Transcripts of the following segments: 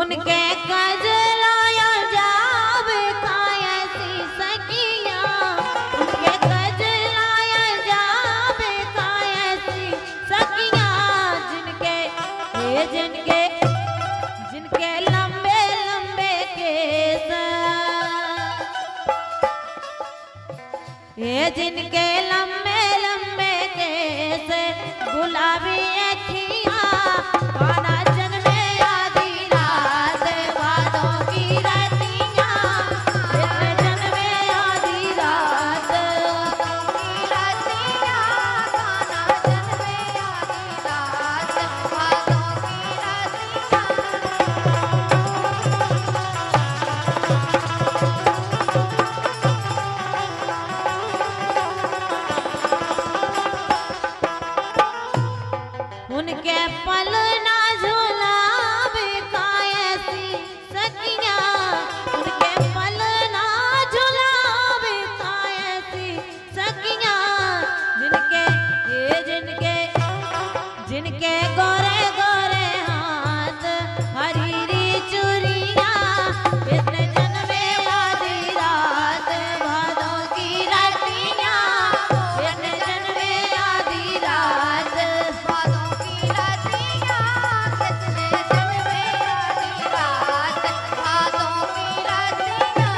उनके कजलाया जावे कायसी सखिया, उनके कजलाया जावे कायसी सखिया, जिनके जिनके जिनके लंबे लंबे केस, ये जिनके लंबे लंबे केस, गुलाबी अखियां, काना जन्मे आधी रात, वादों की रातियां, इतने जन्मे आधी रात, की रातियां, काना जन्मे आधी रात, वादों की रातियां। उनके पल ना झुलावे कायसी सखिया, उनके पल ना झुलावे कायसी सखिया, जिनके जिनके जिनके गोरे गोरे हाथ, हरीरी चूड़ियां, इतने जन्मे आधी रात, भादों की रातियां, इतने जन्मे आधी रात, भादों की रातियां, कितने जन्मे आधी रात, भादों की रातियां।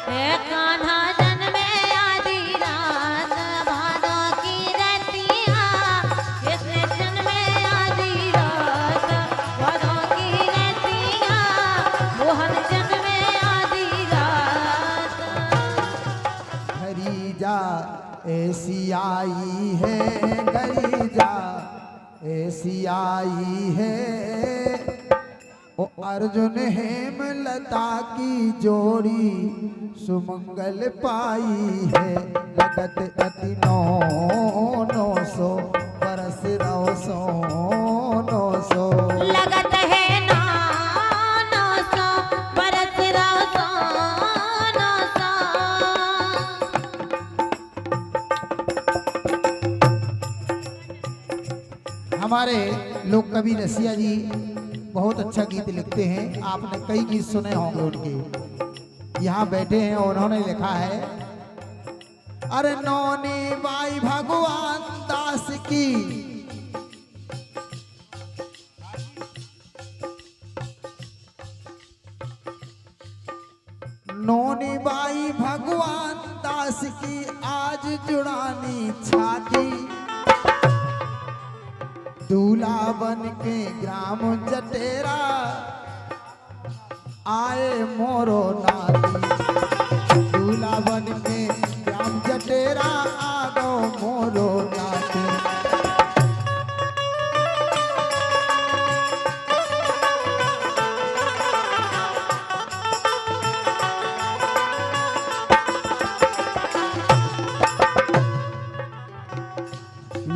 हे कान्हा जन्मे आधी रात, भादों की रातियां, कितने जन्मे आधी रात, भादों की रातियां, मोहन जन्मे आधी रात। खरीजा ऐसी आई है, खरीजा ऐसी आई है, ओ अर्जुन हेमलता की जोड़ी सुमंगल पाई है। लगत अति 900 बरस रहो 900। लगत है 900 बरस रहो 900। हमारे लोक कवि रसिया जी बहुत अच्छा गीत लिखते हैं। आपने कई गीत सुने होंगे उनके। यहाँ बैठे हैं, उन्होंने लिखा है, अरे नौनी बाई भगवान दास की, नौनी बाई भगवान दास की आज जुड़ानी छाती, दूल्हा बन के ग्राम जटेरा आए मोरो नाती, दूल्हा बन के ग्राम जटेरा आ गो मोरो नाती।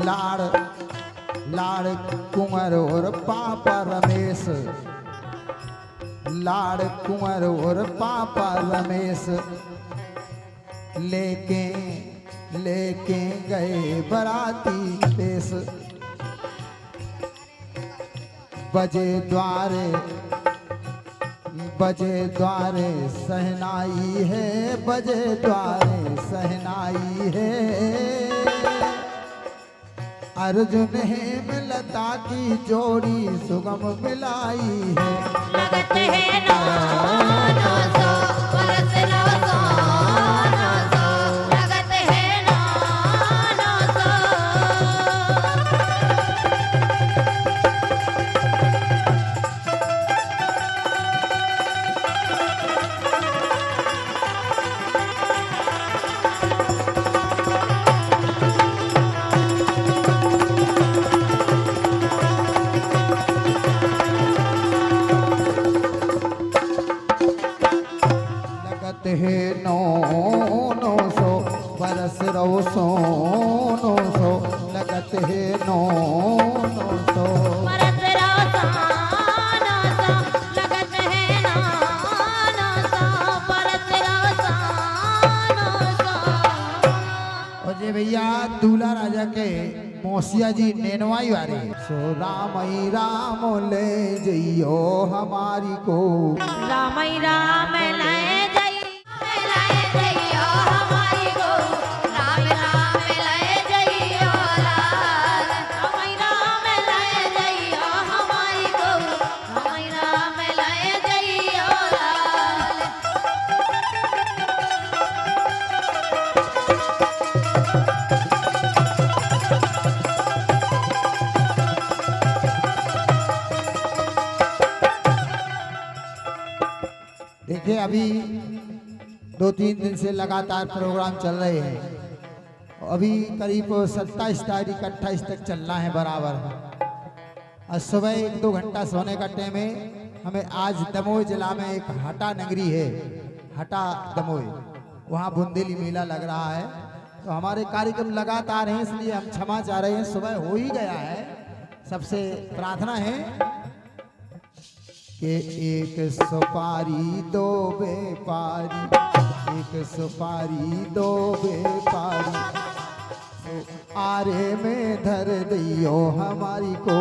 लाड़ लाड़ कुंवर और पापा रमेश, लाड़ कुंवर और पापा रमेश, लेके लेके गए बराती पेश, बजे द्वारे सहनाई है, बजे द्वारे सहनाई है, अर्जुन हेमलता की जोड़ी सुगम मिलाई है। लगत है 900 बरस रहो 900। लगत है 900। है 900 बरस रहो 900, लगत है 900 बरस रहो 900। लगत है 900 बरस मौसिया जी नेनवाई वाले। सो रामई राम ले जइयो हमारी को, रामई राम ले जइयो हमारी को, राम राम ले जइयो लाल, रामई राम ले जइयो हमारी को, रामई राम ले जइयो लाल। देखिए अभी 2-3 दिन से लगातार प्रोग्राम चल रहे हैं। अभी करीब 27 तारीख 28 तक चलना है बराबर। और सुबह 1-2 घंटा सोने का टाइम है। हमें आज दमोह जिला में एक हटा नगरी है, हटा दमोह, वहाँ बुंदेली मेला लग रहा है। तो हमारे कार्यक्रम लगातार हैं, इसलिए हम क्षमा चाह रहे हैं। सुबह हो ही गया है। सबसे प्रार्थना है कि एक सुपारी दो व्यापारी, एक सुपारी दो व्यापारी, तो आरे में धर दियो हमारी को,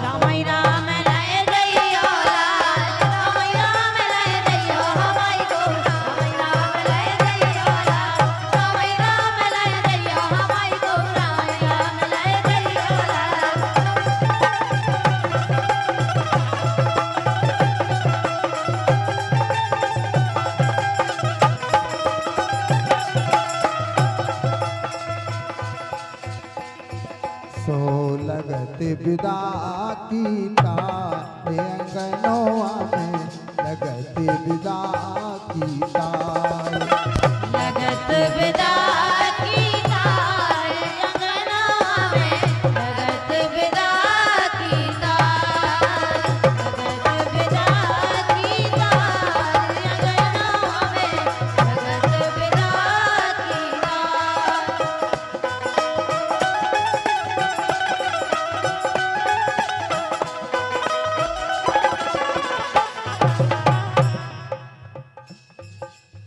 रामई राम ले जइयो लाल, रामई राम ले जइयो हमारी को, रामई राम ले जइयो लाल, रामई राम ले जइयो हमारी को, रामई राम ले जइयो लाल। सो लगत विदा की तारे अंगनवा में, लगत विदा की तार, लगत विदा की तार अंगना में, लगत विदा की तार, लगत विदा की तार अंगना में, लगत विदा की तार।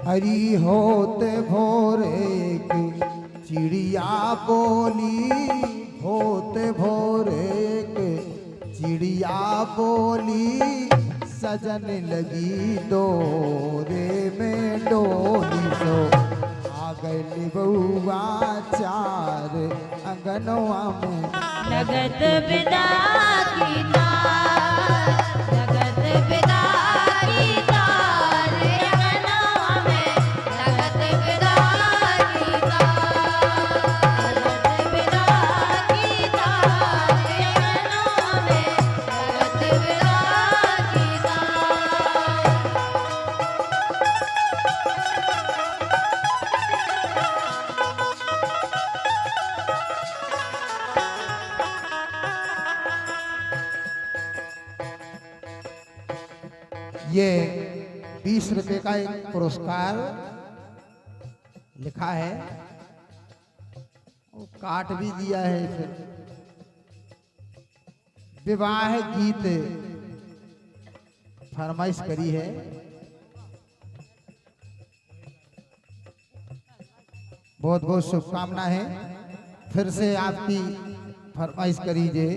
हरी होते भोरे के चिड़िया बोली, होते भोरे के चिड़िया बोली, सजन लगी डोरे में डोली। सो आ गई बउआ चार अंगनवा में, लगत विदा की तार, लगत विदा की तार अंगना में, लगत विदा की तार, लगत विदा की तार अंगना में, लगत विदा की तार। ये 20 रुपए का एक पुरस्कार लिखा है, वो काट भी दिया है। फिर विवाह गीत फरमाइश करी है। बहुत बहुत शुभकामना है। फिर से आपकी फरमाइश करीजिए।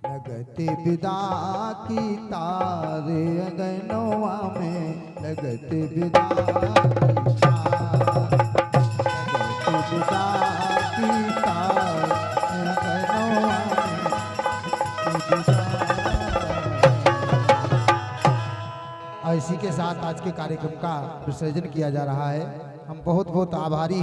लगते विदा की तारे अंगनवा में, लगते विदा की तार, लगते विदा की तार अंगनवा में, और इसी के साथ आज के कार्यक्रम का विसर्जन किया जा रहा है। हम बहुत बहुत आभारी हैं।